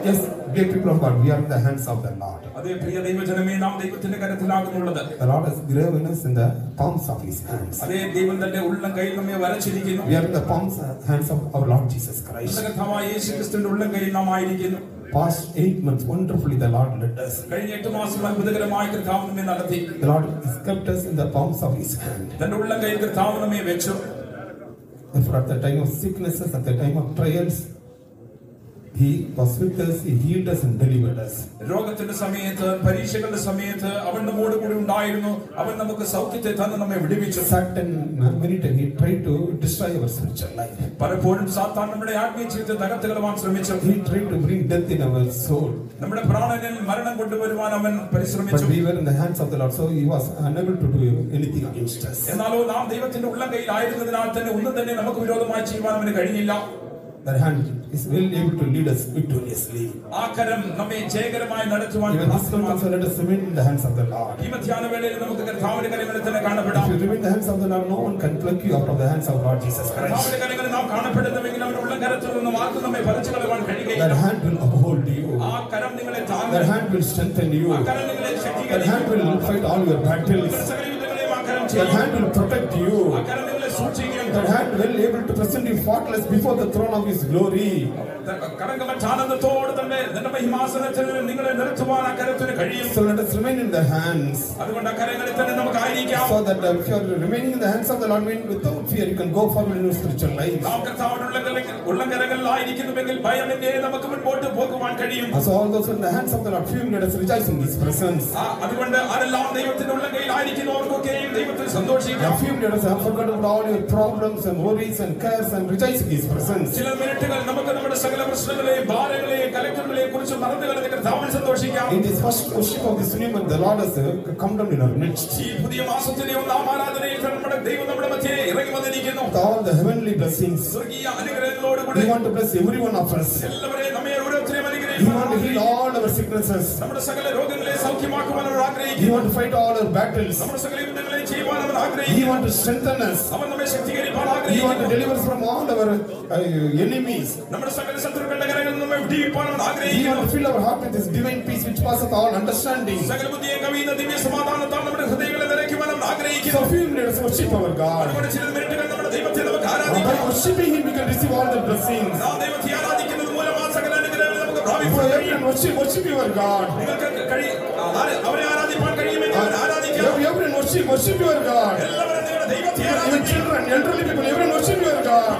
Yes, dear people of God, we are in the hands of the Lord. അതേ പ്രിയ ദൈവജനമേ, നാം ദൈവത്തിന്റെ കരത്തിലാകുന്നുള്ളത്. The Lord has given us in the palms of His hands. അതേ ദൈവം തന്റെ ഉള്ളം കയ്യിൽ നമ്മെ വരച്ചിരിക്കുന്നു. We are in the palms hands of our Lord Jesus Christ. കർത്താവായ യേശുക്രിസ്തുവിന്റെ ഉള്ളം കയ്യിൽ നാം ആയിരിക്കുന്നു. Past 8 months, wonderfully the Lord led us. കഴിഞ്ഞ 8 മാസം അത്ഭുതകരമായി കർത്താവ് നമ്മെ നടത്തി. The Lord has kept us in the palms of His hand. തന്റെ ഉള്ളം കയ്യിൽ കർത്താവ് നമ്മെ വെച്ചു. Therefore, at the time of sicknesses, at the time of trials, He was with us, He healed us and delivered us. രോഗത്തിന്റെ സമയത്ത്, പരീക്ഷകളുടെ സമയത്ത് അവൻ നമ്മോട് കൂടി ഉണ്ടായിരുന്നു. അവൻ നമുക്ക് സൗഖ്യത്തെ തന്ന് നമ്മെ വിടുവിച്ചു. Satan, many times he tried to destroy our spiritual life. പലപ്പോഴും സാത്താൻ നമ്മുടെ ആത്മീയ ജീവിതത്തെ തകർത്ത് കളയാൻ ശ്രമിച്ചു. He tried to bring death in our soul. നമ്മുടെ പ്രാണനിൽ മരണം കൊണ്ടുവരുവാൻ അവൻ പരിശ്രമിച്ചു. But we were in the hands of the Lord, so He was unable to do anything against us. എന്നാലോ നാം ദൈവത്തിന്റെ ഉള്ളം കയ്യിൽ ആയിരുന്നതിനാൽ തന്നെ ഒന്നും തന്നെ നമുക്ക് വിരോധമായി ചെയ്യുവാൻ അവന് കഴിഞ്ഞില്ല. That hand is well able to lead us victoriously. ആ കരം നമ്മെ ജയകരമായി നടത്തുവാൻ Even this time also let us remain in the hands of the Lord. ഈ മധ്യാഹ്ന വേളയിൽ നമുക്ക് കർത്താവിന്റെ കരങ്ങളിൽ തന്നെ കാണപ്പെടാം. If you remain in the hands of the Lord, no one can pluck you out of the hands of Lord Jesus Christ. കർത്താവിന്റെ കരങ്ങളിൽ നാം കാണപ്പെടുന്നുവെങ്കിൽ അവന്റെ ഉള്ളം കരത്തിൽ നിന്ന് ആർക്കും നമ്മെ പറിച്ചു കളയാൻ കഴിയില്ല. That hand will uphold you. ആ കരം നിങ്ങളെ താങ്ങും. That hand will strengthen you. ആ കരം നിങ്ങളെ That ശക്തീകരിക്കും. hand will fight all your battles. സകല യുദ്ധങ്ങളെയും ആ കരം That ചെയ്യും. hand will protect you. ആ കരം നിങ്ങളെ സൂക്ഷിക്കും. That hand will able to present you faultless before the throne of His glory. കടങ്കമറ്റ ആനന്ദത്തോടെ തന്നെ നിന്റെ മഹിമാസനത്തിൽ നിങ്ങളെ നിർത്തുവാൻ ആ കരത്തിന് കഴിയും. So let us remain in the hands. അതുകൊണ്ട് ആ കരങ്ങളിൽ തന്നെ നമുക്ക് ആയിരിക്കാം. So that if you are remaining in the hands of the Lord, without fear, you can go forward in your spiritual life. നാം കർത്താവിന്റെ ഉള്ളംകരങ്ങളിൽ ആയിരിക്കുന്നുവെങ്കിൽ ഭയമില്ലേ, നമുക്ക് മുൻപോട്ട് പോകുവാൻ കഴിയും. So all those in the hands of the Lord, few let us rejoice in His presence. അതുകൊണ്ട് ആരെല്ലാം ദൈവത്തിന്റെ ഉള്ളംകൈയിൽ ആയിരിക്കുന്നവർക്കൊക്കെയും ദൈവത്തിൽ സന്തോഷിക്കാം. A few let us have forgotten about all your problems and worries and cares and rejoice in His presence. ചില മിനിറ്റുകൾ നമുക്ക് നമ്മുടെ സകല പ്രശ്നങ്ങളെയും ഭാരങ്ങളെയും കലക്കങ്ങളെയും കുറിച്ച് മറന്നു കളഞ്ഞ് കർത്താവിൽ സന്തോഷിക്കാം. In this first worship of this new month, the Lord has come down in our midst. ഈ പുതിയ മാസത്തിലെ ഒന്നാം ആരാധനയിൽ നമ്മുടെ ദൈവം നമ്മുടെ മധ്യേ ഇറങ്ങി വന്നിരിക്കുന്നു. With all the heavenly blessings, സ്വർഗീയ അനുഗ്രഹങ്ങളോടുകൂടി we want to bless every one of us. എല്ലാവരെയും നമ്മെ ഓരോരുത്തരെയും We അനുഗ്രഹിക്കുവാൻ want to heal all our sicknesses. നമ്മുടെ സകല രോഗങ്ങളെ സൗഖ്യമാക്കുവാൻ അവർ We ആഗ്രഹിക്കുന്നു. want to fight all our battles. നമ്മുടെ സകല യുദ്ധങ്ങളെ ചെയ്യുവാൻ അവർ We ആഗ്രഹിക്കുന്നു. want to strengthen us. അവൻ നമ്മെ ശക്തീകരിക്കാൻ We want to ആഗ്രഹിക്കുന്നു. deliver us from all our enemies. നമ്മുടെ സകല ശത്രുക്കളുടെ കരങ്ങളിൽ നമ്മെ വിടുവിപ്പാൻ അവൻ We ആഗ്രഹിക്കുന്നു. want to fill our heart with His divine peace which passeth all understanding. സകല ബുദ്ധിയെ കവിയുന്ന ദിവ്യ സമാധാനത്താൽ നമ്മുടെ ഹൃദയങ്ങളെ നിറയ്ക്കുവാൻ അവൻ ആഗ്രഹിക്കുന്നു. So few let us worship our God. അതുകൊണ്ട് ചില മിനിറ്റുകൾ നമ്മുടെ ദൈവത്തെ നമുക്ക് By ആരാധിക്കാം. worshiping Him, we can receive all the blessings. നാം ദൈവത്തെ ആരാധിക്കുന്നത് മൂലം ആ സകല അനുഗ്രഹങ്ങൾ നമുക്ക് If പ്രാപിക്കുവാൻ you കഴിയും. can worship your God. നിങ്ങൾക്ക് അവരെ ആരാധിപ്പാൻ കഴിയുമെങ്കിൽ അവരെ ആരാധിക്കാം. Everyone worship your God. എല്ലാവരും നിങ്ങളുടെ ദൈവത്തെ Even ആരാധിക്കും. children, elderly people, everyone worship your God.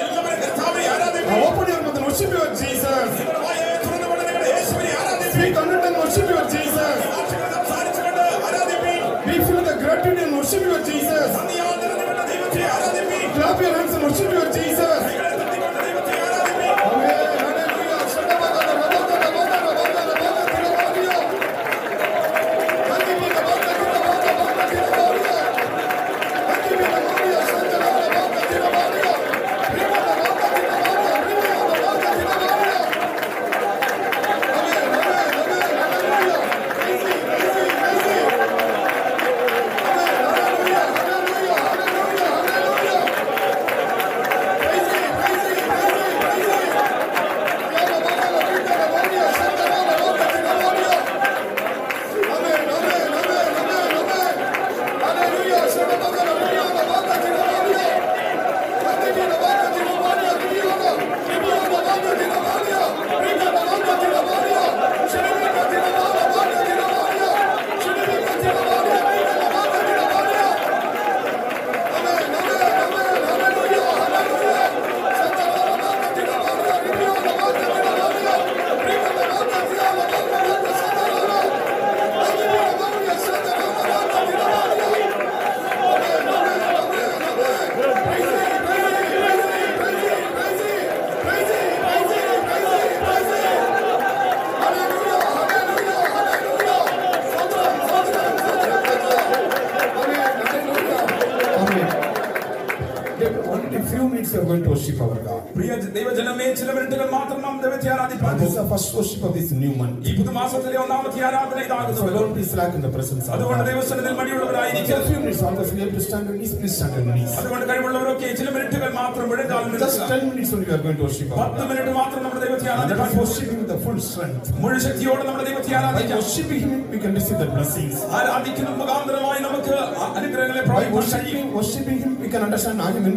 എല്ലാവരും കർത്താവിനെ ആരാധിക്കും. Open your mouth and worship your Jesus. നിങ്ങളുടെ വായെ തുറന്നുകൊണ്ട് നിങ്ങളുടെ യേശുവിനെ ആരാധിക്കും. Speak on it and worship your Jesus. വാക്കുകൾ സംസാരിച്ചുകൊണ്ട് ആരാധിക്കും. Be filled with the gratitude and worship your Jesus. നന്ദിയാൽ നിങ്ങളുടെ ദൈവത്തെ ആരാധിക്കും. Clap your hands and worship your Jesus. കൈകളെ തട്ടിക്കൊണ്ട് ദൈവത്തെ ആരാധിക്കും. Amen. Hallelujah. minutes we are going to worship our God. പ്രിയ ദൈവജനമേ, ചില മിനിറ്റുകൾ മാത്രം നാം ദൈവത്തെ ആരാധിപ്പാൻ This is the first worship of this new month. ഈ പുതുമാസത്തിലെ ഒന്നാമത്തെ ആരാധന So ഇതാകുന്നു. don't be slack in the presence of അതുകൊണ്ട് God. ദൈവസന്നിധിയിൽ Just മടിയുള്ളവരായിരിക്കും. a few minutes, almost we have to stand on knees, please stand on knees. അതുകൊണ്ട് കഴിവുള്ളവരൊക്കെ ചില മിനിറ്റുകൾ മാത്രം മുഴങ്കാൽ Just നിൽക്കുക. 10 minutes only we are going to worship our 10 God. Minute മാത്രം നമ്മുടെ ദൈവത്തെ ദൈവത്തെ Let us ആരാധിക്കാം. worship Him with the full strength. മുഴു ശക്തിയോടെ നമ്മുടെ ദൈവത്തെ By ആരാധിക്കാം. worshiping Him, we can receive the blessings. ആരാധിക്കുന്ന മുഖാന്തരമായി നമുക്ക് അനുഗ്രഹങ്ങളെ By പ്രാപിക്കാൻ കഴിയും. worshiping Him, we can understand I am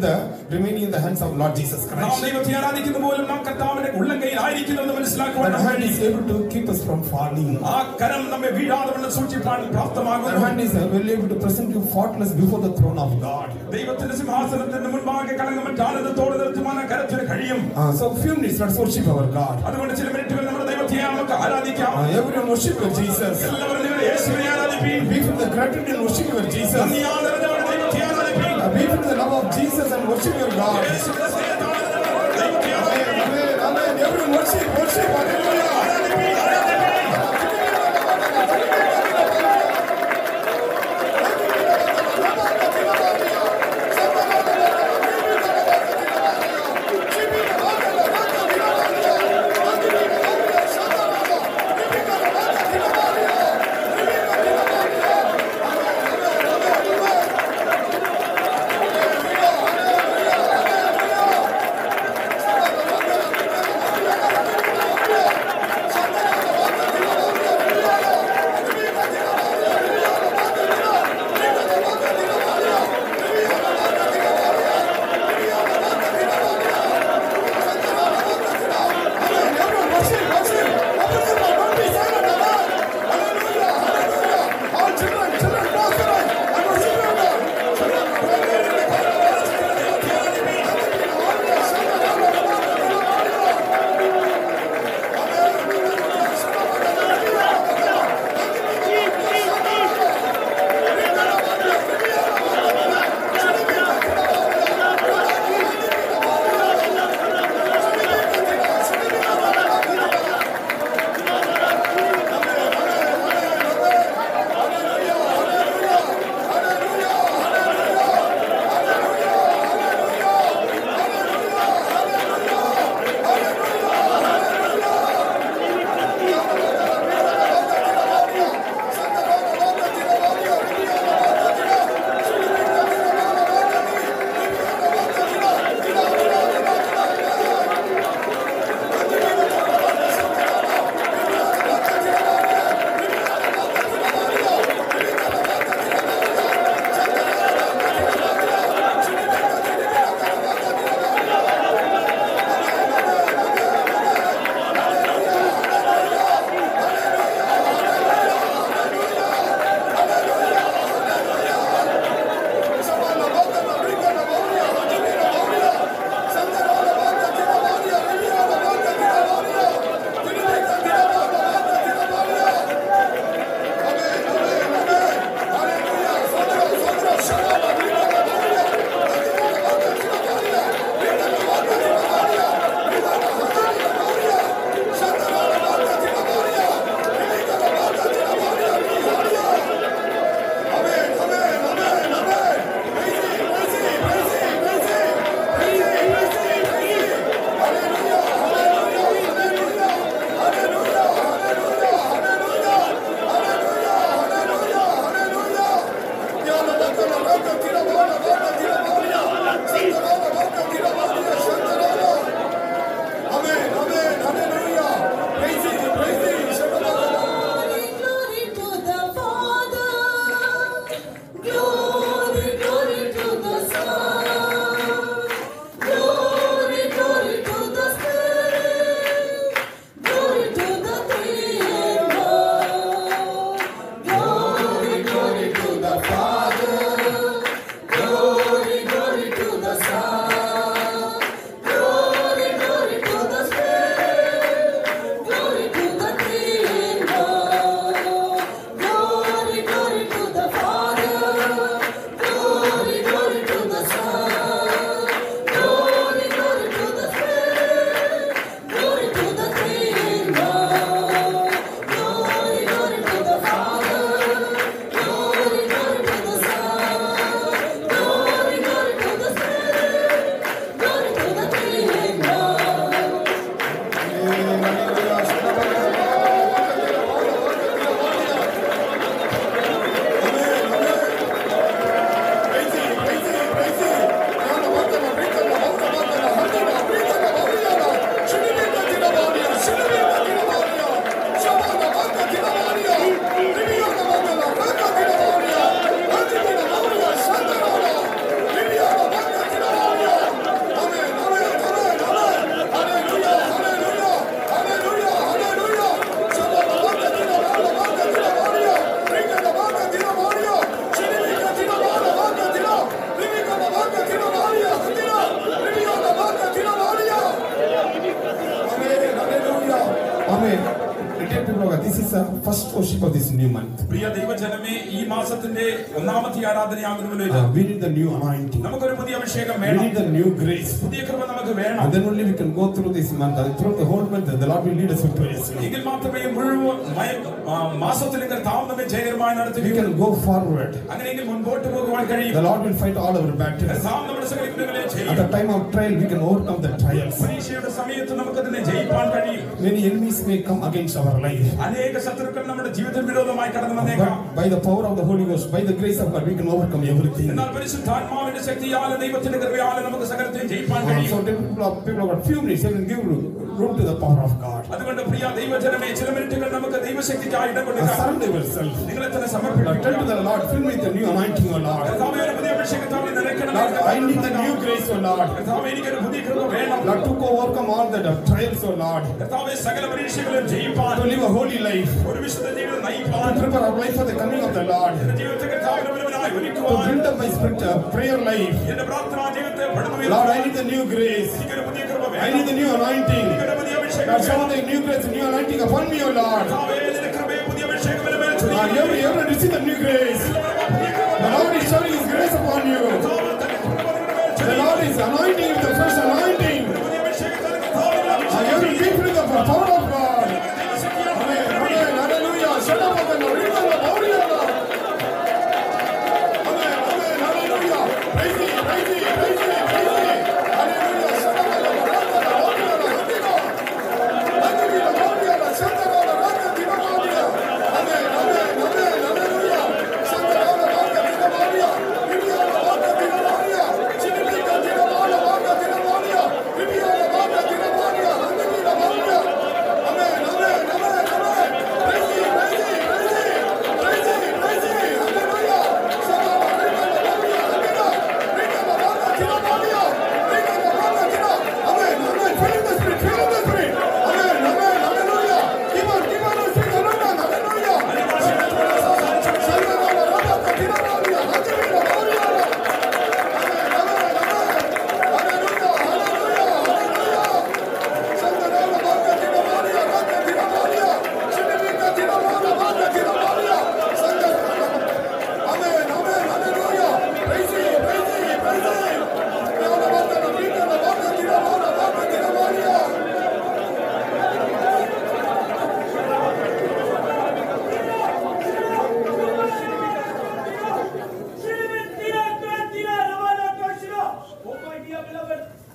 remaining in the hands of Lord Jesus നാം Christ. ദൈവത്തെ ആരാധിക്കുന്ന പോലും നാം കർത്താവിന്റെ ഉള്ളങ്കയിൽ ആയിരിക്കുന്നുവെന്ന് മനസ്സിലാക്കുവാൻ That hand is able to keep us from falling. ആ കരം നമ്മെ വീഴാതെ വണ്ണം സൂക്ഷിപ്പാൻ That പ്രാപ്തമാകുന്നു. hand is able to present you faultless before the throne of God. ദൈവത്തിന്റെ സിംഹാസനത്തിന്റെ മുൻപാകെ കളങ്കമറ്റ ആനന്ദത്തോടെ നിർത്തുവാൻ ആ കരത്തിന് കഴിയും. So few minutes, let's worship our God. അതുകൊണ്ട് ചില മിനിറ്റുകൾ നമ്മുടെ ദൈവത്തെ നമുക്ക് ആരാധിക്കാം. Everyone worship your Jesus. എല്ലാവരും നിങ്ങളുടെ യേശുവിനെ ആരാധിപ്പീൻ. Be filled with the gratitude and worship your Jesus. നന്ദിയോടെ നമ്മുടെ ദൈവത്തെ ആരാധിപ്പീൻ. Be filled with the love of Jesus and worship your God. യേശുവിന്റെ സ്നേഹത്താൽ നമ്മുടെ ദൈവത്തെ ആരാധിപ്പീൻ. Amen. Amen. Everyone worship. Hallelujah. ആരാധിപ്പീൻ. ആരാധിപ്പീൻ. the first worship of this new month. പ്രിയ ദൈവജനമേ, ഈ മാസത്തിന്റെ ഒന്നാമത്തെ ആരാധനയാകുന്നതിൽ We need the new anointing. നമുക്കൊരു പുതിയ അഭിഷേകം We വേണം. need the new grace. പുതിയ കൃപ നമുക്ക് വേണം. And then only we can go through this month. And through the whole month, the Lord will lead us victoriously. എങ്കിൽ മാത്രമേ മുഴുവൻ മാസത്തിലും കർത്താവ് നമ്മെ ജയകരമായി We നടത്തുകയുള്ളൂ. can go forward. അങ്ങനെയെങ്കിൽ മുൻപോട്ട് പോകുവാൻ കഴിയും. The Lord will fight all our battles. കർത്താവ് നമ്മുടെ സകല യുദ്ധങ്ങളെയും At ചെയ്യും. the time of trial, we can overcome the trials. പരീക്ഷയുടെ സമയത്ത് നമുക്കതിനെ ജയിപ്പാൻ കഴിയും. Many enemies may come against our life. അനേക ശത്രുക്കൾ നമ്മുടെ ജീവിതത്തിന് വിരോധമായി കടന്നു വന്നേക്കാം. But by the power of the Holy Ghost, by the grace of God, we can overcome everything. എന്നാൽ പരിശുദ്ധാത്മാവിന്റെ ശക്തിയാൽ ദൈവത്തിന്റെ കൃപയാൽ നമുക്ക് സകലത്തെയും ജയിപ്പാൻ കഴിയും. So people have got few minutes, they will give room to the power of God. അതുകൊണ്ട് പ്രിയ ദൈവജനമേ, ചില മിനിറ്റുകൾ നമുക്ക് ദൈവശക്തിക്കായി ഇടം കൊടുക്കാം. Surrender yourself. നിങ്ങളെ തന്നെ Tell സമർപ്പിക്കുക. to the Lord, fill me with the new anointing, O Lord. കർത്താവേ, ഒരു പുതിയ അഭിഷേകത്താൽ എന്നെ നിറയ്ക്കണം. Lord, I need the new grace, O Lord. കർത്താവേ, എനിക്കൊരു പുതിയ കൃപ വേണം. Lord, to overcome all the trials, O Lord. കർത്താവേ, സകല പരീക്ഷകളും ജയിപ്പാൻ, To live a holy life. ഒരു വിശുദ്ധ ജീവിതം To നയിപ്പാൻ, prepare our life for the coming of the Lord. എന്റെ ജീവിതത്തെ കർത്താവിന്റെ മുൻപിലായി To ഒരുക്കുവാൻ, build up my spiritual prayer life. എന്റെ പ്രാർത്ഥനാ ജീവിതത്തെ Lord, പടുത്തുയർത്താൻ, I need the new grace. എനിക്കൊരു പുതിയ കൃപ I വേണം. need the new anointing. എനിക്കൊരു പുതിയ അഭിഷേകം Lord, shower വേണം. the new grace, new anointing upon me, O Lord. കർത്താവേ, നിന്റെ കൃപയെ പുതിയ അഭിഷേകം എന്റെ മേൽ Lord, ചൊരിയണമേ. you have received the new grace. The Lord is showering His grace upon you. കർത്താവ് തന്റെ കൃപ നിങ്ങളുടെ മേൽ The ചൊരിയണമേ. Lord is anointing with the fresh anointing. പുതിയ അഭിഷേകത്താൽ കർത്താവിന്റെ I അഭിഷേകം have to be filled with the power of God. ദൈവശക്തിയാൽ Amen. Amen. Hallelujah. Shut up and read the body of God. Amen. Amen. Hallelujah. Praise Him. Praise Him. Praise Him. Praise Him. Hallelujah. Shut up and read the body of God. Shut up and read the body of God. Amen. Amen. Amen. Hallelujah. Shut up and read the body of God. Give me all the body of God. Chini ka tira bala bala tira body. Give me all the body of God. Hallelujah. Amen. Amen. Amen. Amen. Praise Him. Praise Him. Praise Him. Praise Him. Praise Him. Hallelujah. Shut up and read the body of God. Read the body of tira body. Read the body of tira. Amen. Amen. Fill in the Spirit. Fill in the Spirit. Amen. Amen. Hallelujah. Give on. Give on. Sing along. Hallelujah.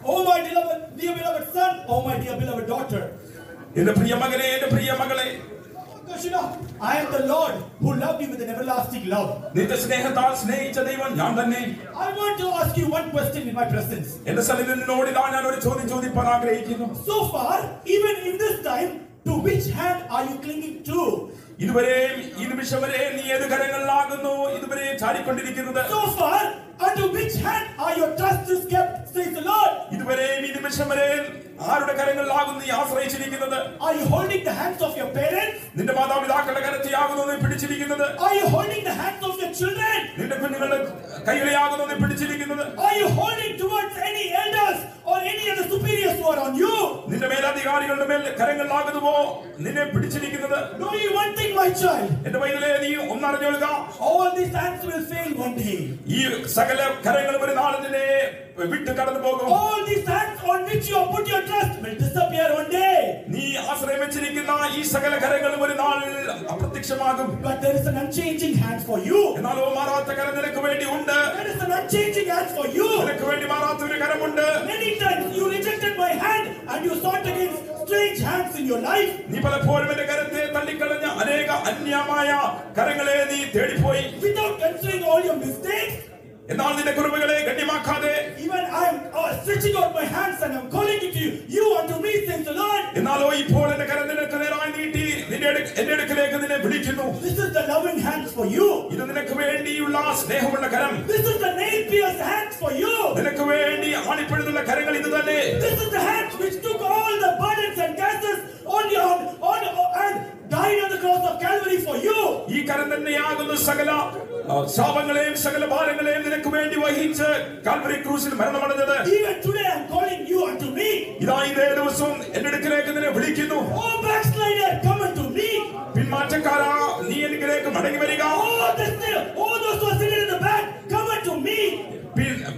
Oh my dear beloved son, oh my dear beloved daughter. എന്റെ പ്രിയ മകനെ, എന്റെ പ്രിയ മകളെ, I am the Lord who loved you with an everlasting love. നിന്റെ സ്നേഹത്താൽ സ്നേഹിച്ച ദൈവം ഞാൻ തന്നെ. I want to ask you one question in my presence. എന്റെ സ്ഥലത്ത് നിന്നോട് ഇതാ ഞാൻ ഒരു ചോദ്യം ചോദിപ്പാൻ ആഗ്രഹിക്കുന്നു. So far, even in this time, to which hand are you clinging to? ഇതുവരെയും ഈ നിമിഷം വരെ നീ ഏത് കരങ്ങളിലാകുന്നു ഇതുവരെ ചാരിക്കൊണ്ടിരിക്കുന്നത്? So far, unto which hand are your trust is kept, says the Lord? ഇതുവരെയും ഈ നിമിഷം വരെ ആരുടെ കരങ്ങളിലാകുന്നു നീ ആശ്രയിച്ചിരിക്കുന്നത്? Are you holding the hands of your parents? നിന്റെ മാതാപിതാക്കളുടെ കരത്തെയാകുന്നു നീ പിടിച്ചിരിക്കുന്നത്? Are you holding the hands of your children? നിന്റെ കുഞ്ഞുങ്ങളുടെ കൈകളെയാകുന്നു നീ പിടിച്ചിരിക്കുന്നത്? Are you holding towards any elders or any other superiors who are on you? നിന്റെ മേലധികാരികളുടെ മേൽ കരങ്ങളിലാകുന്നുവോ നിന്നെ പിടിച്ചിരിക്കുന്നത്? Know you one thing, my child. എന്റെ വയലിലെ നീ ഒന്നറിഞ്ഞോളുക, All these hands will fail one day. ഈ സകല കരങ്ങളും ഒരു നാൾ നിന്നെ വിട്ട് കടന്നു പോകും. All these hands on which you have put your trust will disappear one day. നീ ആശ്രയം വെച്ചിരിക്കുന്ന ഈ സകല കരങ്ങളും ഒരു നാൾ അപ്രത്യക്ഷമാകും. But there is an unchanging hand for you. എന്നാലോ മാറാത്ത കരം നിനക്ക് വേണ്ടി ഉണ്ട്. There is an unchanging hand for you. നിനക്ക് വേണ്ടി മാറാത്ത ഒരു കരമുണ്ട്. Many times you rejected my hand and you sought against strange hands in your life. നീ പലപ്പോഴും എന്റെ കരത്തെ തള്ളിക്കളഞ്ഞ അനേക അന്യമായ കരങ്ങളെ നീ തേടിപ്പോയി. Without considering all your mistakes. എന്നാൽ നിന്റെ കുറുമ്പുകളെ ഗണ്യമാക്കാതെ Even I am stretching out my hands and I am calling it to you. You unto me, says the Lord. എന്നാലോ ഇപ്പോൾ എന്റെ കരം നിനക്ക് നേരായി നീട്ടി എന്റെ അടുക്കലേക്ക് നിന്നെ വിളിക്കുന്നു. This is the loving hands for you. ഇത് നിനക്ക് വേണ്ടിയുള്ള സ്നേഹമുള്ള കരം. This is the nail pierced hands for you. നിനക്ക് വേണ്ടി ആണിപ്പഴുതുള്ള കരങ്ങൾ ഇത് തന്നെ. This is the hands which took all the burdens and cares and died on the cross of Calvary for you. ഈ കരം തന്നെയാകുന്നു സകല ശാപങ്ങളെയും സകല ഭാരങ്ങളെയും നിനക്ക് വേണ്ടി വഹിച്ച് കാൽവരി ക്രൂസിൽ മരണമടഞ്ഞത്. Even today I am calling you unto me. ഇതാ ഇതേ ദിവസവും എന്റെ അടുക്കലേക്ക് നിന്നെ വിളിക്കുന്നു. Oh backslider, come unto me. പിന്മാറ്റ others say, all those who are sitting in the back, come unto me.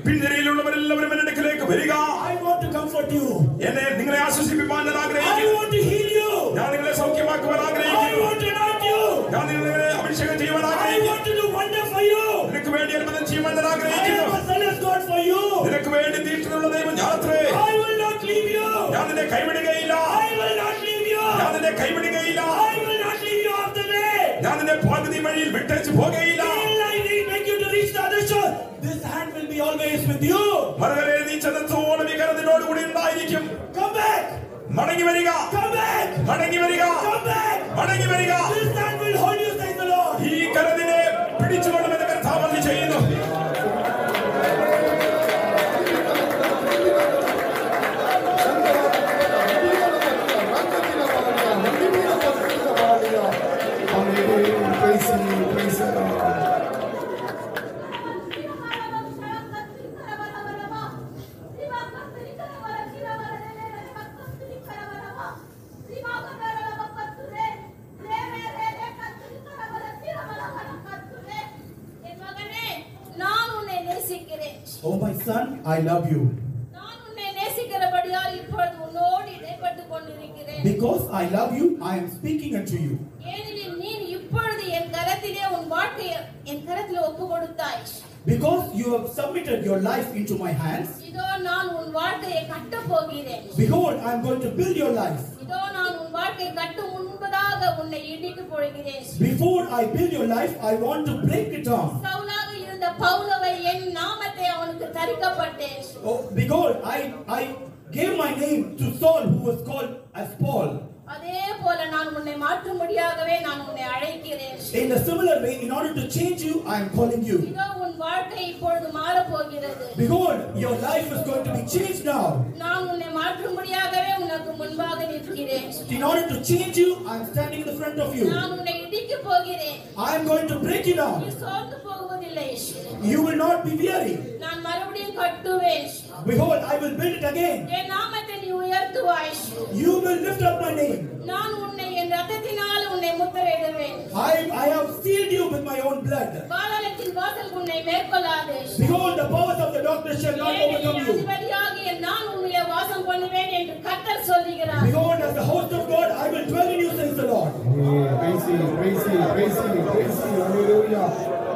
പിൻനിരയിലുള്ളവരെല്ലാവരും എന്റെ അടുക്കലേക്ക് വരിക. I want to comfort you. എന്നെ നിങ്ങളെ ആശ്വസിപ്പിക്കാൻ ഞാൻ I ആഗ്രഹിക്കുന്നു. want to heal you. ഞാൻ നിങ്ങളെ സൗഖ്യമാക്കുവാൻ I ആഗ്രഹിക്കുന്നു. want to anoint you. ഞാൻ നിങ്ങളെ അഭിഷേകം ചെയ്യുവാൻ I ആഗ്രഹിക്കുന്നു. want to do wonder for you. നിനക്ക് വേണ്ടി അത്ഭുതം ചെയ്യുവാൻ ഞാൻ I ആഗ്രഹിക്കുന്നു. am a zealous God for you. നിനക്ക് വേണ്ടി തീർച്ചയുള്ള ദൈവം ഞാനത്രേ. I will not leave you. ഞാൻ നിന്നെ കൈവിടുകയില്ല. I will not leave you. ഞാൻ നിന്നെ കൈവിടുകയില്ല. I will not leave you after today. ഞാൻ നിന്നെ പകുതി വഴിയിൽ വിട്ടേച്ച് പോകുകയില്ല. Till I make you to reach the other shore, this hand will be always with you. മറുകരെ നീ ചെന്നെത്തോളം ഈ കരം നിന്നോട് കൂടി ഉണ്ടായിരിക്കും. Come back. മടങ്ങി വരിക. Come back. മടങ്ങി വരിക. Come back. മടങ്ങി വരിക. This hand will hold you, says the Lord. ഈ കരത്തിനെ പിടിച്ചുകൊണ്ടുവന്ന് കർത്താവ് അരുളി ചെയ്യുന്നു. Oh my son, I love you. Because I love you, I am speaking unto you. Because you have submitted your life into my hands. Behold, I am going to build your life. Before I build your life, I want to break it down. Oh, behold, I gave my name to Saul, who was called as Paul. In a similar way, in order to change you, I am calling you. Behold, your life is going to be changed now. In order to change you, I am standing in the front of you. I am going to break you down. You will not be weary. Behold, I will build it again. You will lift up my name. I have sealed you with my own blood. Behold, the powers of the darkness shall not overcome you. Behold, as the host of God, I will dwell in you, says the Lord. Praise you, praise you, praise you, praise you, hallelujah.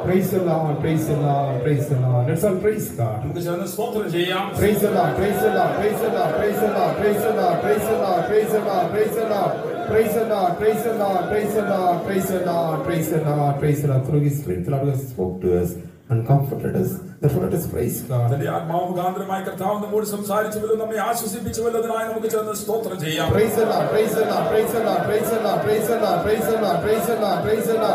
Praise the Lord, praise the Lord, praise the Lord. Let's all praise God. നമുക്ക് ചേർന്ന് സ്തോത്രം ചെയ്യാം. Praise the Lord, praise the Lord, praise the Lord, praise the Lord, praise the Lord, praise the Lord, praise the Lord, praise the Lord, praise the Lord, praise the Lord, praise the Lord, praise the Lord, praise the Lord, praise the Lord. Through His Spirit, the Lord has spoke to us and comforted us. Therefore, let us praise God. തന്റെ ആത്മാവ് മുഖാന്തരമായി കർത്താവ് നമ്മോട് സംസാരിച്ചുവല്ലോ, നമ്മെ ആശ്വസിപ്പിച്ചുവല്ലോ, അതിനായി നമുക്ക് ചേർന്ന് സ്തോത്രം ചെയ്യാം. Praise the Lord, praise the Lord, praise the Lord, praise the Lord, praise the Lord, praise the Lord, praise the Lord, praise the Lord.